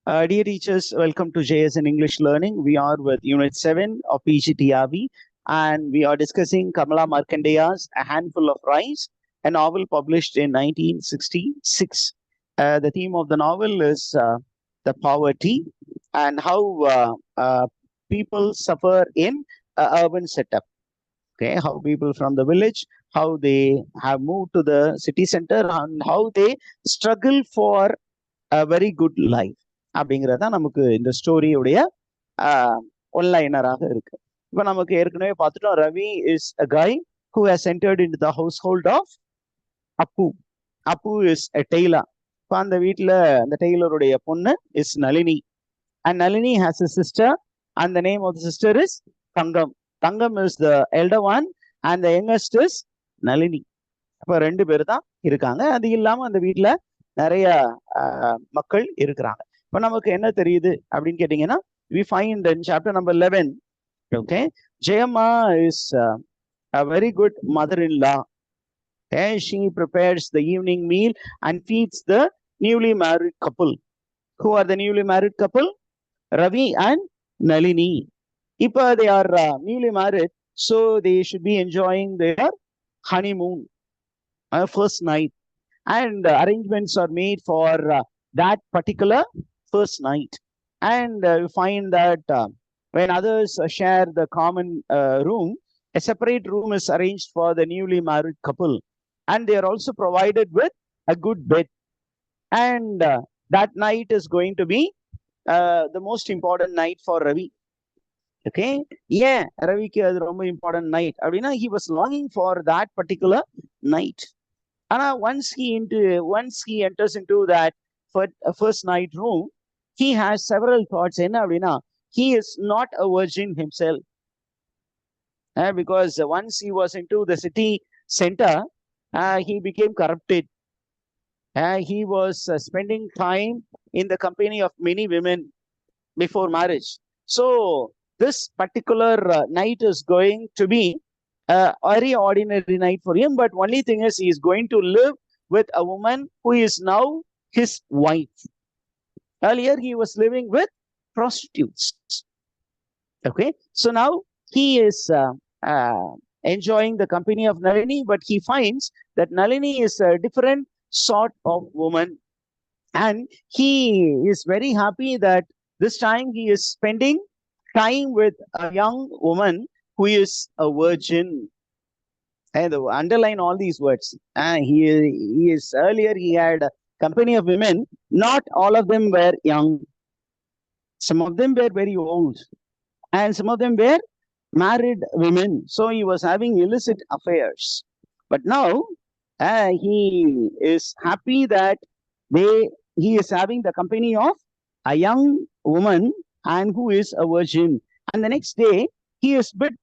Dear teachers, welcome to JSN English Learning. We are with Unit 7 of PGTRV and we are discussing Kamala Markandeya's A Handful of Rice, a novel published in 1966. The theme of the novel is the poverty and how people suffer in urban setup. Okay, how people from the village, how they have moved to the city center and how they struggle for a very good life. அப்படிங்கிறது தான் நமக்கு இந்த ஸ்டோரியுடைய ஒன்லைனராக இருக்கு. இப்போ நமக்கு ஏற்கனவே பார்த்துட்டோம், Ravi is a guy who has entered in the household of Appu. Appu is a tailor. இப்போ அந்த வீட்டில் அந்த டெய்லருடைய பொண்ணு is Nalini. And Nalini has a sister and the name of the sister is Thangam. Thangam is the elder one and the youngest is Nalini. அப்போ ரெண்டு பேர் தான் இருக்காங்க. அது இல்லாமல் அந்த வீட்டில் நிறைய மக்கள் இருக்கிறாங்க. இப்போ நமக்கு என்ன தெரியுது அப்படின்னு கேட்டீங்கன்னா, we find in chapter number 11, okay, Jayamma is a very good mother-in-law. Okay, she prepares the evening meal and feeds the newly married couple. Who are the newly married couple? Ravi and Nalini. If they are newly married, so they should be enjoying their honeymoon, first night. And arrangements are made for that particular first night. And you find that when others share the common room, a separate room is arranged for the newly married couple. And they are also provided with a good bed. And that night is going to be the most important night for Ravi. Okay, yeah, Ravi is a very important night. He was longing for that particular night. And once he enters into that first night room, he has several thoughts. He is not a virgin himself, because once he was into the city center, he became corrupted. He was spending time in the company of many women before marriage. So this particular night is going to be a very ordinary night for him, but only thing is he is going to live with a woman who is now his wife. Earlier he was living with prostitutes. Okay, so now he is enjoying the company of Nalini, but he finds that Nalini is a different sort of woman, and he is very happy that this time he is spending time with a young woman who is a virgin. And underline all these words. He is earlier he had a company of women. Not all of them were young. Some of them were very old, and some of them were married women. So he was having illicit affairs. But now he is happy that he is having the company of a young woman and who is a virgin. And the next day he is a bit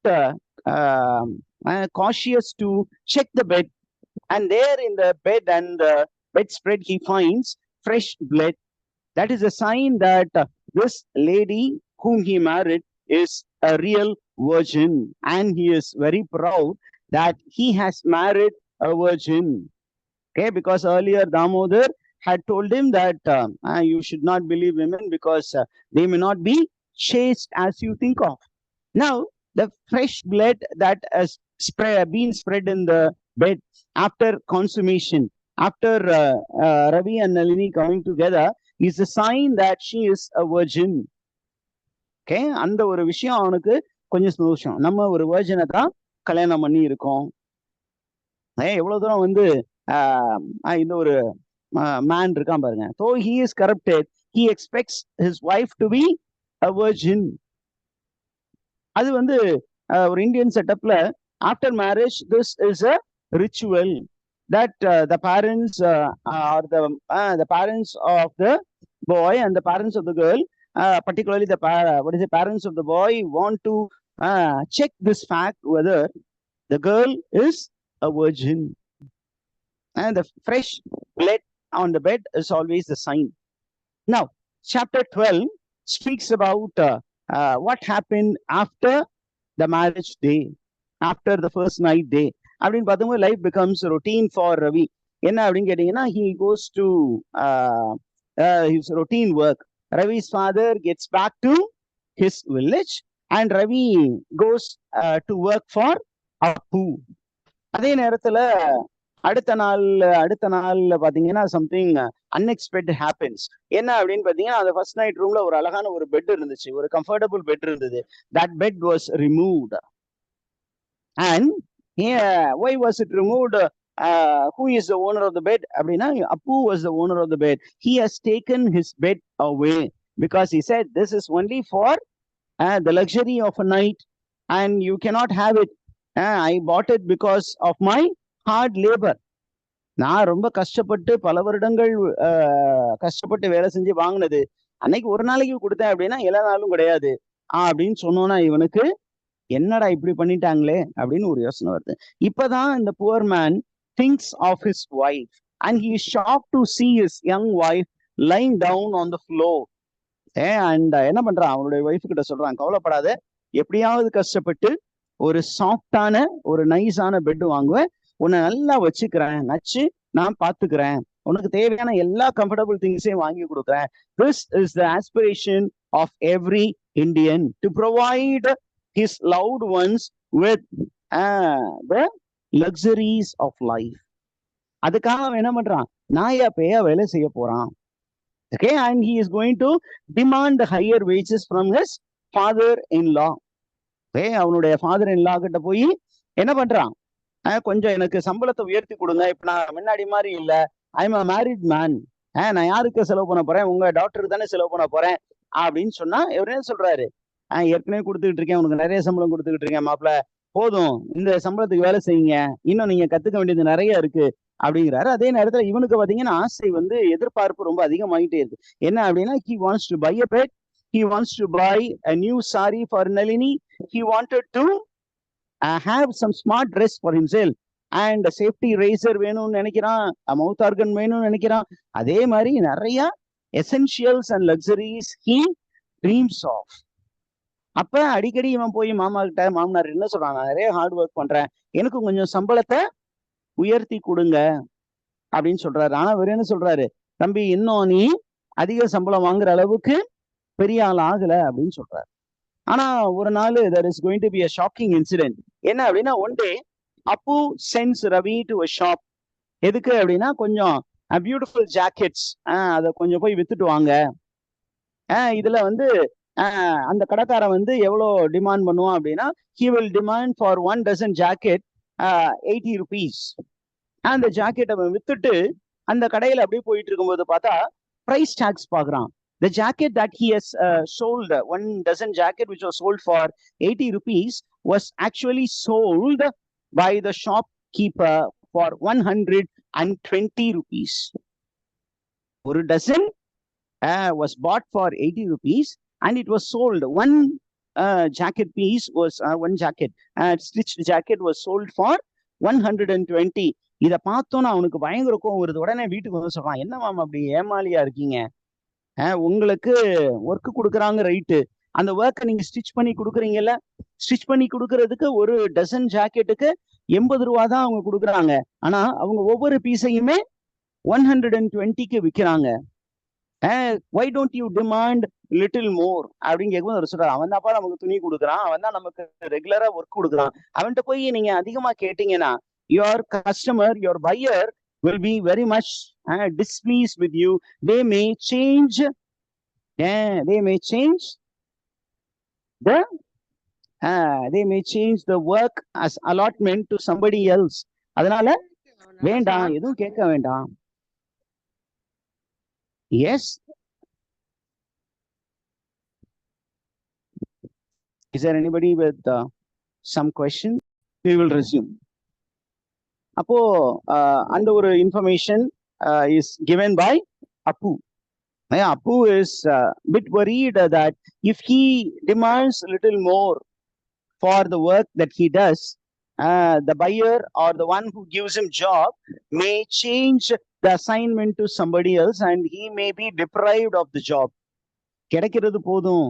cautious to check the bed, and there in the bed and the bedspread he finds fresh blood. That is a sign that this lady whom he married is a real virgin, and he is very proud that he has married a virgin. Okay, because earlier Damodar had told him that you should not believe women because they may not be chaste as you think of. Now the fresh blood that has been spread in the bed after consummation, after Ravi and Nalini coming together, is a sign that she is a virgin. Okay, அந்த ஒரு விஷயம் அவனுக்கு கொஞ்சம் சந்தோஷம். நம்ம ஒரு virgin தான் கல்யாணம் பண்ணி இருக்கோம். எவ்வளவு தூரம் வந்து இந்த ஒரு மேன் இருக்கான் பாருங்க. So he is corrupted. He expects his wife to be a virgin. அது வந்து ஒரு Indian செட்டப்ல after marriage this is a ritual that the parents or the parents of the boy and the parents of the girl, particularly the parents of the boy want to check this fact whether the girl is a virgin, and the fresh blood on the bed is always the sign. Now chapter 12 speaks about what happened after the marriage day, after the first night day. அப்படின்னு பார்த்தோம்னா life becomes routine for Ravi. என்ன அப்படின்னு கேட்டீங்கன்னா, he goes to his routine work. Ravi's father gets back to his village and Ravi goes to work for Appu. அதே நேரத்துல அடுத்த நாள்ல பாத்தீங்கன்னா சம்திங் அன்எக்ஸ்பெக்டட் ஹேப்பன்ஸ். என்ன அப்படின்னு பாத்தீங்கன்னா அந்த ஃபர்ஸ்ட் நைட் ரூம்ல ஒரு அழகான ஒரு பெட் இருந்துச்சு, ஒரு கம்ஃபர்டபுள் பெட் இருந்தது. That bed was removed. And why was it removed? Who is the owner of the bed? அப்படின்னா Appu was the owner of the bed. He has taken his bed away because he said this is only for the luxury of a night and you cannot have it. I bought it because of my hard labor. நான் ரொம்ப கஷ்டப்பட்டு பல வருடங்கள் கஷ்டப்பட்டு வேலை செஞ்சு வாங்கினது, அன்னைக்கு ஒரு நாளைக்கு கொடுத்தேன் அப்படின்னா எல்லா நாளும் கிடையாது அப்படின்னு சொன்னோன்னா இவனுக்கு என்னடா இப்படி பண்ணிட்டாங்களே அப்படின்னு ஒரு யோசனை வருது. இப்பதான் இந்த poor man thinks of his wife and he is shocked to see his young wife lying down on the floor. அண்ட் என்ன பண்றான், அவனுடைய ஒய்ஃபு கிட்ட சொல்றான், கவலைப்படாத, எப்படியாவது கஷ்டப்பட்டு ஒரு சாஃப்டான ஒரு நைஸான பெட் வாங்குவேன், உன்னை நல்லா வச்சுக்கிறேன், நச்சு நான் பாத்துக்கிறேன், உனக்கு தேவையான எல்லா கம்ஃபர்டபுள் திங்ஸையும் வாங்கி கொடுக்குறேன். This is the aspiration of every Indian, to provide his loved ones with the luxuries of life. அதுக்காக அவன் என்ன பண்றான், நாயா பேயா வேலை செய்ய போறான். Okay, and he is going to demand higher wages from his father-in-law. Okay, அவனுடைய father-in-law கிட்ட போய் என்ன பண்றான், கொஞ்சம் எனக்கு சம்பளத்தை உயர்த்தி கொடுங்க, இப்ப நான் முன்னாடி மாதிரி இல்ல, I am a married man, நான் யாருக்கு செலவு பண்ண போறேன், உங்க டாக்டருக்கு தானே செலவு பண்ண போறேன் அப்படின்னு சொன்னா இவர் என்ன சொல்றாரு, ஏற்கனவே கொடுத்துக்கிட்டு இருக்கேன், உனக்கு நிறைய சம்பளம் கொடுத்துக்கிட்டு இருக்கேன் மாப்பிள்ள, போதும் இந்த சம்பளத்துக்கு வேலை செய்யுங்க, இன்னும் நீங்க கத்துக்க வேண்டியது நிறைய இருக்கு அப்படிங்கிறாரு. அதே நேரத்துல இவனுக்கு பாத்தீங்கன்னா ஆசை வந்து எதிர்பார்ப்பு ரொம்ப அதிகமாகிட்டே இருக்கு. என்ன அப்படின்னா he wants to buy a bed, he wants to buy a new saree for Nalini, he wanted to have some smart dress for himself and a safety razor வேணும்னு நினைக்கிறான், மவுத் ஆர்கன் வேணும்னு நினைக்கிறான். அதே மாதிரி நிறைய essentials and luxuries he dreams of. அப்ப அடிக்கடி இவன் போய் மாமா கிட்ட, மாமனார் என்ன சொல்றான், நான் நிறைய ஹார்ட் ஒர்க் பண்றேன், எனக்கு கொஞ்சம் சம்பளத்தை உயர்த்தி கொடுங்க அப்படின்னு சொல்றாரு. ஆனா இவர் என்ன சொல்றாரு, தம்பி இன்னும் நீ அதிக சம்பளம் வாங்குற அளவுக்கு பெரிய ஆள் ஆகல அப்படின்னு சொல்றாரு. ஆனா ஒரு நாள் there is going to be a shocking incident. என்ன அப்படின்னா, one day Appu sends Ravi to a shop. எதுக்கு அப்படின்னா, கொஞ்சம் பியூட்டிஃபுல் ஜாக்கெட்ஸ் அதை கொஞ்சம் போய் வித்துட்டு வாங்க. இதுல வந்து அந்த கடைக்காரன் வந்து எவ்வளவு டிமாண்ட் பண்ணுவான் அப்படின்னா, he will demand for 1 dozen jacket 80 rupees. அந்த ஜாக்கெட் அவன் வித்துட்டு அந்த கடையில அப்படியே போயிட்டு இருக்கும்போது பார்த்தா பிரைஸ் டாக்ஸ் பாக்குறான். The jacket that he has sold, 1 dozen jacket which was sold for 80 rupees was actually sold by the shopkeeper for 120 rupees. ஒரு dozen was bought for 80 rupees and it was sold. One jacket piece was one jacket, stitched jacket was sold for 120. இத பார்த்தோன்னா அவனுக்கு பயங்கர கோவம் வருது. உடனே வீட்டுக்கு வந்து சொல்றான், என்ன மாமா அப்படி ஏமாலியா இருக்கீங்க, உங்களுக்கு ஒர்க் கொடுக்குறாங்க ரைட்டு, அந்த ஒர்க்கை நீங்க ஸ்டிச் பண்ணி கொடுக்குறீங்கல்ல, ஸ்டிச் பண்ணி கொடுக்கறதுக்கு ஒரு டசன் ஜாக்கெட்டுக்கு 80 ரூபா தான் அவங்க கொடுக்குறாங்க, ஆனா அவங்க ஒவ்வொரு பீஸையுமே 120க்கு விற்கிறாங்க. why don't you demand little more அப்படின்னு கேட்கும்போது அவர் சொல்றாரு, அவன் தான்ப்பா நமக்கு துணி கொடுக்குறான், அவன் தான் நமக்கு ரெகுலரா ஒர்க் கொடுக்குறான், அவன்கிட்ட போய் நீங்க அதிகமா கேட்டீங்கன்னா your customer, your buyer will be very much displeased with you. They may change the work as allotment to somebody else. அதனால வேண்டாம், எதுவும் கேட்க வேண்டாம். Yes, is there anybody with some question? We will resume. அப்போ அந்த ஒரு information is given by Appu. Appu is bit worried that if he demands little more for the work that he does, the buyer or the one who gives him job may change the assignment to somebody else and he may be deprived of the job. கிடைக்கிறது போதும்,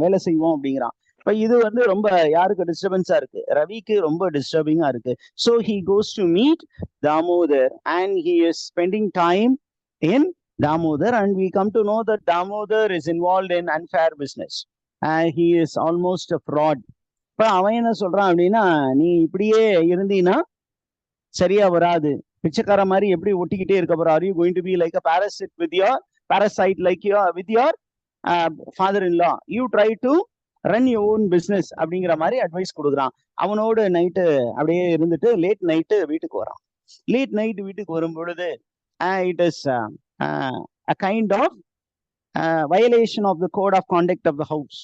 வேலை செய்வோம் அப்படிங்கிறான். இப்ப இது வந்து ரொம்ப யாருக்கு டிஸ்டர்பன்ஸா இருக்கு, ரவிக்கு ரொம்ப டிஸ்டர்பிங்கா இருக்கு. So he goes to meet Damodar and he is spending time in Damodar, and we come to know that Damodar is involved in unfair business. He is almost a fraud. இப்ப அவன் என்ன சொல்றான் அப்படின்னா, நீ இப்படியே இருந்தீன்னா சரியா வராது, பிச்சைக்கார மாதிரி எப்படி ஒட்டிக்கிட்டே இருக்க போற, are you going to be like a parasite with your parasite like your with your father in law, you try to run your own business அப்படிங்கிற மாதிரி அட்வைஸ் கொடுக்குறான். அவனோடு நைட்டு அப்படியே இருந்துட்டு லேட் நைட்டு வீட்டுக்கு வரான். லேட் நைட் வீட்டுக்கு வரும் பொழுது it is a kind of violation of the code of conduct of the house.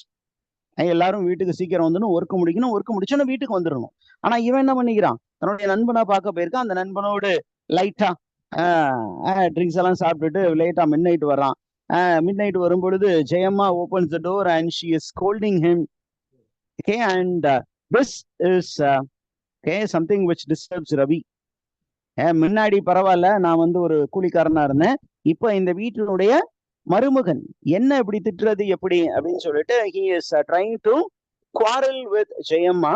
எல்லாரும் வீட்டுக்கு சீக்கிரம் வந்துடும், ஒர்க் முடிக்கணும், ஒர்க் முடிச்சோன்னா வீட்டுக்கு வந்துடணும். ஆனா இவன் என்ன பண்ணிக்கிறான், தன்னுடைய நண்பனா பார்க்க போயிருக்கான். அந்த நண்பனோடு லைட்டா ட்ரிங்க்ஸ் எல்லாம் சாப்பிட்டுட்டு லேட்டா மிட் நைட் வர்றான். மிட் நைட் வரும் பொழுது Jayamma opens the door and she is scolding him. Okay, and this is something which disturbs Ravi. முன்னாடி பரவாயில்ல, நான் வந்து ஒரு கூலிக்காரனா இருந்தேன், இப்ப இந்த வீட்டினுடைய மருமகன் என்ன இப்படி திட்டுறது எப்படி அப்படின்னு சொல்லிட்டு he is trying to quarrel with Jayamma.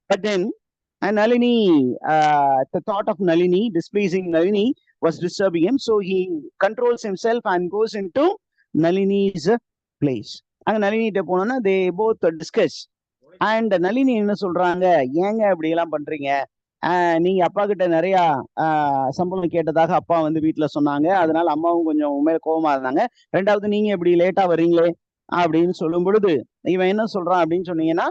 But then Nalini, the thought of Nalini, displeasing Nalini was disturbing him, so he controls himself and goes into Nalini's place. அங்க நளினிட்ட போனோம்னா they both discuss, and Nalini என்ன சொல்றாங்க, ஏங்க இப்படி எல்லாம் பண்றீங்க, நீங்க அப்பா கிட்ட நிறைய சம்பளம் கேட்டதாக அப்பா வந்து வீட்டுல சொன்னாங்க, அதனால அம்மாவும் கொஞ்சம் உண்மையில கோபமா இருந்தாங்க. ரெண்டாவது நீங்க இப்படி லேட்டா வர்றீங்களே அப்படின்னு சொல்லும் பொழுது இவன் என்ன சொல்றான் அப்படின்னு சொன்னீங்கன்னா,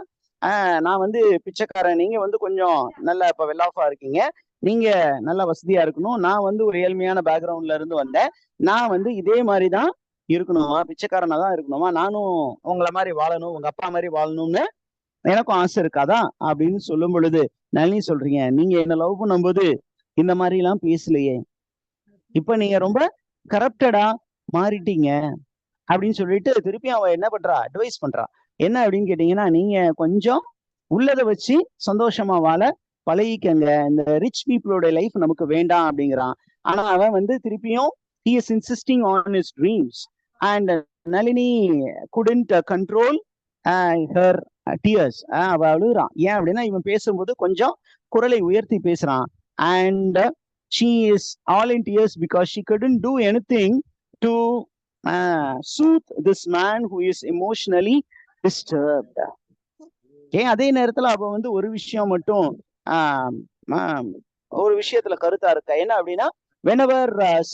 நான் வந்து பிச்சைக்காரன், நீங்க வந்து கொஞ்சம் நல்ல இப்ப வெல் ஆஃபா இருக்கீங்க, நீங்க நல்ல வசதியா இருக்கணும், நான் வந்து ஒரு ஏழ்மையான பேக்ரவுண்ட்ல இருந்து வந்தேன், நான் வந்து இதே மாதிரிதான் இருக்கணுமா, பிச்சைக்காரனா தான் இருக்கணுமா, நானும் உங்களை மாதிரி வாழணும், உங்க அப்பா மாதிரி வாழணும்னு எனக்கும் ஆசை இருக்காதா அப்படின்னு சொல்லும் பொழுது நளினி சொல்றீங்க, நீங்க என்ன லவ் பண்ணும்போது இந்த மாதிரி எல்லாம் பேசலையே, இப்ப நீங்க ரொம்ப கரப்டடா மாறிட்டீங்க அப்படின்னு சொல்லிட்டு திருப்பி அவன் என்ன பண்றா, அட்வைஸ் பண்றா. என்ன அப்படின்னு கேட்டீங்கன்னா, நீங்க கொஞ்சம் உள்ளதை வச்சு சந்தோஷமா வாழ பழகிக்கங்க, இந்த ரிச் பீப்புளோட லைஃப் நமக்கு வேண்டாம் அப்படிங்கிறான். ஆனா அவன் வந்து திருப்பியும் he is insisting on his dreams, and Nalini couldn't control her tears. அவ அழுகுறான். ஏன் அப்படின்னா இவன் பேசும்போது கொஞ்சம் குரலை உயர்த்தி பேசுறான். And she is all in tears because she couldn't do anything to soothe this man who is emotionally disturbed. அதே நேரத்துல அவ வந்து ஒரு விஷயம் மட்டும் ஒரு விஷயத்துல கருத்தா இருக்கா. என்ன அப்படின்னா, whenever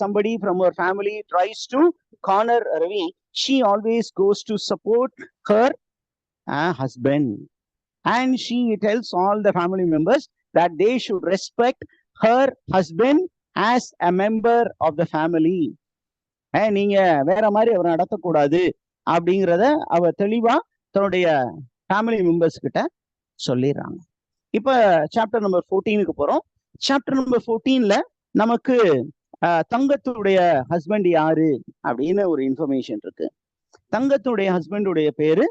somebody from her family tries to corner Ravi, she always goes to support her husband, and she tells all the family members that they should respect her husband as a member of the family. நீங்க வேற மாதிரி அவரை நடத்தக்கூடாது அப்படிங்கிறத அவ தெளிவா தன்னுடைய family members கிட்ட சொல்லிடுறாங்க. இப்ப சாப்டர் நம்பர் 14க்கு போறோம். சாப்டர் நம்பர் 14ல நமக்கு தங்கத்துடைய ஹஸ்பண்ட் யாரு அப்படின்னு ஒரு இன்ஃபர்மேஷன் இருக்கு. தங்கத்துடைய ஹஸ்பண்டுடைய பேரு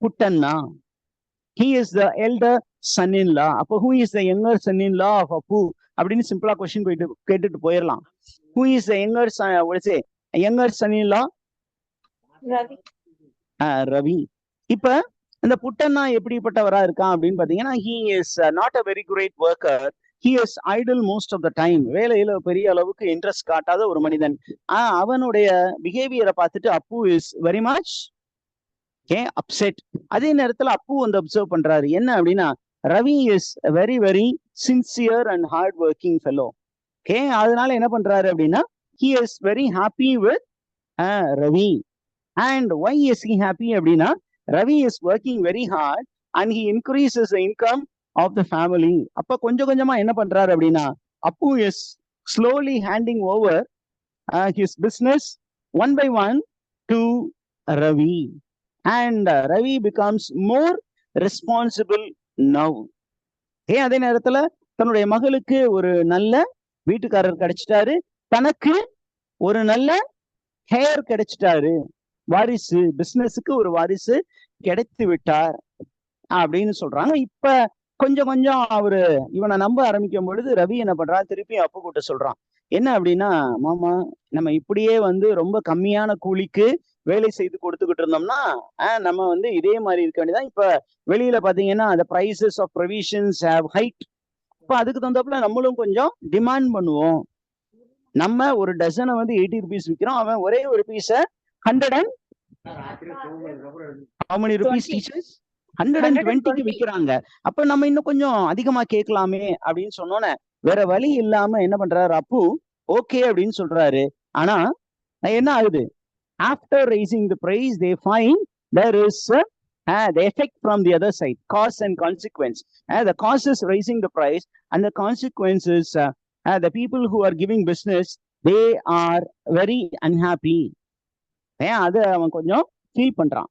Puttanna. He is the elder son-in-law. அப்போ who is the younger son-in-law of Appu அப்படின்னு சிம்பிளா கொஸ்டின் கேட்டுட்டு போயிடலாம். Who is the younger son, what say younger son-in-law? Ravi. இப்ப இந்த புட்டண்ணா எப்படிப்பட்டவரா இருக்கான் அப்படின்னு பாத்தீங்கன்னா, he is not a very great worker. He is idle most of the time. வேலையில பெரிய அளவுக்கு இன்ட்ரெஸ்ட் காட்டாத ஒரு மனிதன். அவனுடைய பிஹேவியரை பார்த்துட்டு அப்பு is very much upset. அதே நேரத்துல அப்பு வந்து அப்சர்வ் பண்றாரு. என்ன அப்படின்னா, Ravi is very very sincere and hard working fellow. அதனால என்ன பண்றாரு அப்படின்னா, he is very happy with Ravi. and why is he happy அப்படின்னா, Ravi is working very hard and he increases the income of the family. அப்ப கொஞ்சம் கொஞ்சமா என்ன பண்றாரு அப்படின்னா, அப்பு is slowly handing over his business one by one to Ravi. And Ravi becomes more responsible now. அதே நேரத்துல தன்னுடைய மகளுக்கு ஒரு நல்ல வீட்டுக்காரர் கிடைச்சிட்டாரு, தனக்கு ஒரு நல்ல ஹேர் கிடைச்சிட்டாரு, வாரிசு, பிசினஸுக்கு ஒரு வாரிசு கிடைத்து விட்டார் அப்படின்னு சொல்றாங்க. இப்ப கொஞ்சம் கொஞ்சம் அவரு இவனை நம்ப ஆரம்பிக்கும் பொழுது ரவி என்ன பண்றான், திருப்பி அப்பு கூட்ட சொல்றான். என்ன அப்படின்னா, மாமா நம்ம இப்படியே வந்து ரொம்ப கம்மியான கூலிக்கு வேலை செய்து கொடுத்துக்கிட்டு இருந்தோம்னா நம்ம வந்து இதே மாதிரி இருக்க வேண்டியதான். இப்ப வெளியில பாத்தீங்கன்னா the prices of provisions have hiked. இப்ப அதுக்கு தகுந்தாப்புல நம்மளும் கொஞ்சம் டிமாண்ட் பண்ணுவோம். நம்ம ஒரு டசனை வந்து 80 rupees விற்கிறோம், அவன் ஒரே ஒரு பீஸை 100 and how many rupees 20. teachers? 120க்கு விற்கிறாங்க. அப்ப நம்ம இன்னும் கொஞ்சம் அதிகமா கேட்கலாமே அப்படின்னு சொன்னோன்னே வேற வழி இல்லாம என்ன பண்றாரு அப்பு, ஓகே அப்படின்னு சொல்றாரு. ஆனா என்ன ஆகுது, after raising the price they find there is the effect from the other side, cause and consequence. The cause is raising the price and the consequence is the people who are giving business, they are very unhappy. அது அவன் கொஞ்சம் feel பண்றான்.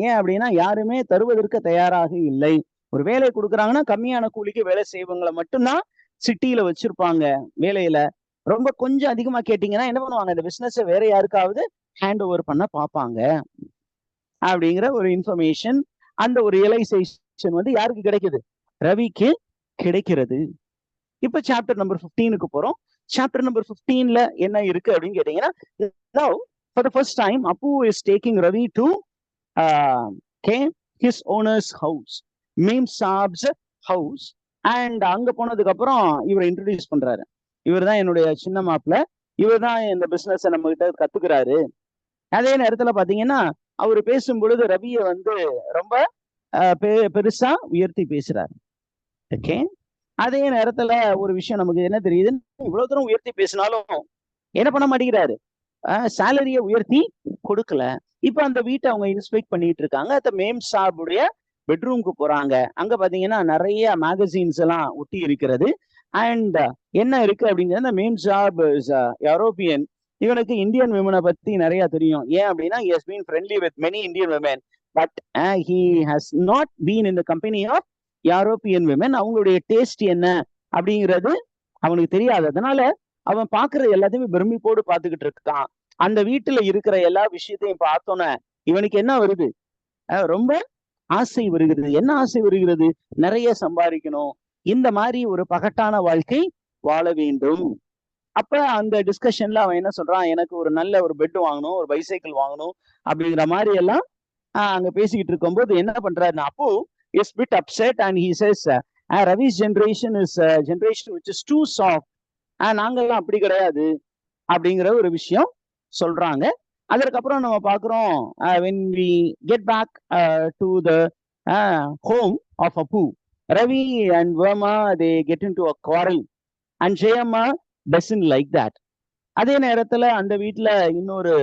ஏன் அப்படின்னா யாருமே தருவதற்கு தயாராக இல்லை. ஒரு வேலை கொடுக்குறாங்கன்னா கம்மியான கூலிக்கு வேலை செய்வங்களை மட்டும்தான் சிட்டியில வச்சிருப்பாங்க வேலையில. ரொம்ப கொஞ்சம் அதிகமா கேட்டீங்கன்னா என்ன பண்ணுவாங்க, இந்த பிசினஸ் வேற யாருக்காவது ஹேண்ட் ஓவர் பண்ண பார்ப்பாங்க அப்படிங்கிற ஒரு இன்ஃபர்மேஷன், அந்த ஒரு ரியலைசேஷன் வந்து யாருக்கு கிடைக்குது, ரவிக்கு கிடைக்கிறது. இப்ப சாப்டர் நம்பர் 15க்கு போறோம். சாப்டர் நம்பர் 15ல என்ன இருக்கு அப்படின்னு கேட்டீங்கன்னா, now for the first time Apu is taking Ravi to his owner's house, Mem Saab's house, and அங்க போனதுக்கு அப்புறம் இவரை இன்ட்ரோடியூஸ் பண்றாரு. இவர் தான் என்னுடைய சின்ன மாப்பிள்ள, இவர் தான் இந்த பிசினஸ் நம்ம கிட்ட கத்துக்கிறாரு. அதே நேரத்துல பாத்தீங்கன்னா அவரு பேசும் பொழுது ரவியை வந்து ரொம்ப பெருசா உயர்த்தி பேசுறாரு. ஓகே, அதே நேரத்துல ஒரு விஷயம் நமக்கு என்ன தெரியுது, இவ்வளவு தூரம் உயர்த்தி பேசினாலும் என்ன பண்ண மாட்டேங்கிறாரு, சேலரியை உயர்த்தி கொடுக்கல. இப்ப அந்த வீட்டை அவங்க இன்ஸ்பெக்ட் பண்ணிட்டு இருக்காங்க. அந்த மேம் சாபுடைய பெட்ரூம்க்கு போறாங்க. அங்க பாத்தீங்கன்னா நிறைய மேகசின்ஸ் எல்லாம் ஒட்டி இருக்கிறது. அண்ட் என்ன இருக்கு அப்படிங்கிறது, மேம் சாப் யூரோப்பியன், இவனுக்கு இந்தியன் விமனை பத்தி நிறைய தெரியும். ஏன் அப்படின்னா he has been friendly with many Indian women, but he has not been in the company of European women. அவங்களுடைய டேஸ்ட் என்ன அப்படிங்கிறது அவனுக்கு தெரியாது. அதனால அவன் பாக்குற எல்லாத்தையுமே பிரமிப்போடு பார்த்துக்கிட்டு இருக்கான். அந்த வீட்டுல இருக்கிற எல்லா விஷயத்தையும் பார்த்தோன்னே இவனுக்கு என்ன வருது, ரொம்ப ஆசை வருகிறது. என்ன ஆசை வருகிறது, நிறைய சம்பாதிக்கணும், இந்த மாதிரி ஒரு பகட்டான வாழ்க்கை வாழ வேண்டும். அப்ப அந்த டிஸ்கஷன்ல அவன் என்ன சொல்றான், எனக்கு ஒரு நல்ல ஒரு பெட் வாங்கணும், ஒரு பைசைக்கிள் வாங்கணும் அப்படிங்கிற மாதிரி எல்லாம் அங்க பேசிக்கிட்டு இருக்கும்போது என்ன பண்றாருன்னா, அப்போ is bit upset and he says Ravi's generation is generation which is too soft, நாங்கெல்லாம் அப்படி கிடையாது அப்படிங்கிற ஒரு விஷயம் சொல்றாங்க. அதற்கப்புறம் நம்ம பாக்குறோம், when we get back to the home of Apu, Ravi and Verma they get into a quarrel and Jayamma doesn't like that. அதே நேரத்துல அந்த வீட்டுல இன்னொரு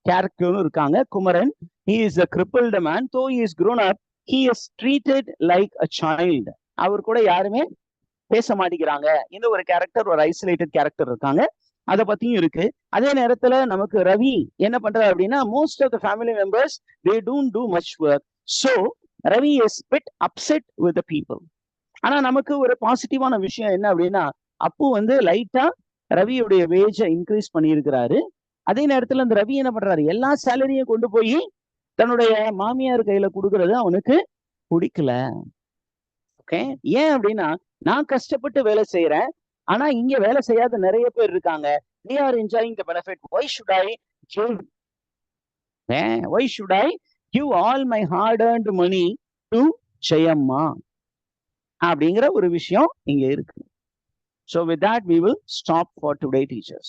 கேரக்டரும் இருக்காங்க, Kumaran. he is a crippled man, though he is grown up, he is treated like a child. அவர் கூட யாருமே பேச மாட்டேங்கிறாங்க. இந்த ஒரு கேரக்டர், ஒரு ஐசோலேட்டட் கேரக்டர் இருக்காங்க, அதை பத்தியும் இருக்கு. அதே நேரத்துல நமக்கு ரவி என்ன பண்றாரு அப்படின்னா, most of the family members they don't do much work, so Ravi is bit upset with the people. ஆனா நமக்கு ஒரு பாசிட்டிவான விஷயம் என்ன அப்படின்னா, அப்பு வந்து லைட்டா ரவியுடைய வேஜை இன்க்ரீஸ் பண்ணியிருக்கிறாரு. அதே நேரத்துல அந்த ரவி என்ன பண்றாரு, எல்லா சேலரியும் கொண்டு போய் தன்னுடைய மாமியார் கையில கொடுக்கறது அவனுக்கு பிடிக்கல. ஓகே, ஏன் அப்படின்னா, நான் கஷ்டப்பட்டு வேலை செய்யறேன், ஆனா இங்க வேலை செய்யாத நிறைய பேர் இருக்காங்க. they are enjoying the benefit. why should I give all my hard earned money to Jayamma அப்படிங்கிற ஒரு விஷயம் இங்க இருக்கு. So with that we will stop for today, teachers.